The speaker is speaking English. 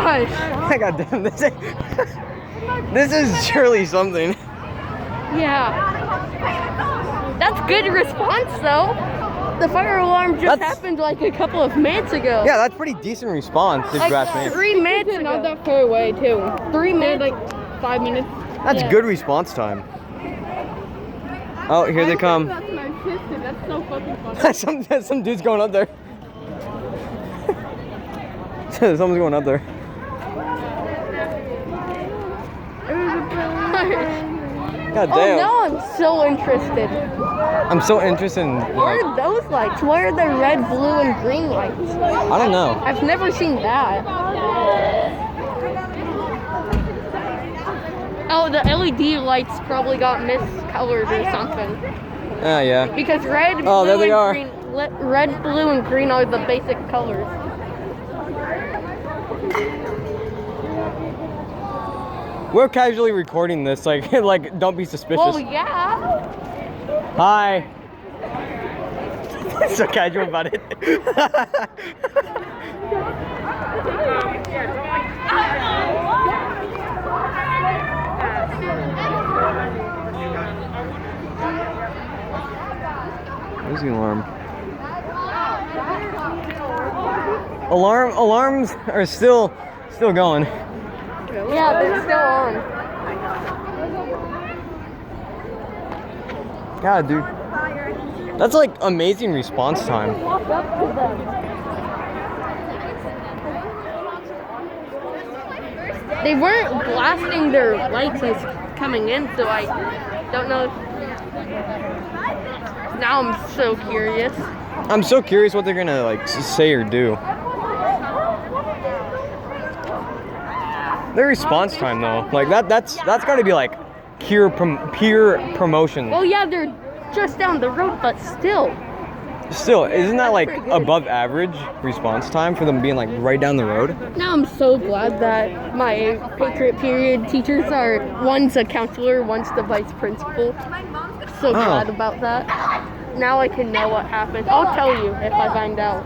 gosh. God damn, this is surely something. Yeah. That's good response though. The fire alarm just happened like a couple of minutes ago. Yeah, that's pretty decent response if you ask me. 3 minutes ago. Not that far away too. 3 minutes. Like 5 minutes. That's good response time. Oh, here they come. That's my sister. That's so fucking funny. some dude's going up there. Someone's going up there. God damn. Oh, now I'm so interested. I'm so interested in What are those lights? What are the red, blue, and green lights? I don't know. I've never seen that. Oh, the LED lights probably got miscolored or something. Ah, yeah. Because red, Oh, blue, there they and are. green, red, blue, and green are the basic colors. We're casually recording this, like don't be suspicious. Well, yeah. Hi. So casual about it. Where's the alarm? Alarms are still going. Yeah, they're still on. God, dude. That's like amazing response time. They weren't blasting their lights as coming in, so I don't know. Now I'm so curious. I'm so curious what they're gonna like say or do. Their response time though, like that's got to be like pure promotion. Well, yeah, they're just down the road, but still. Still, isn't that like above average response time for them being like right down the road? Now I'm so glad that my Patriot Period teachers are, one's a counselor, one's the vice principal. So glad about that. Now I can know what happened. I'll tell you if I find out.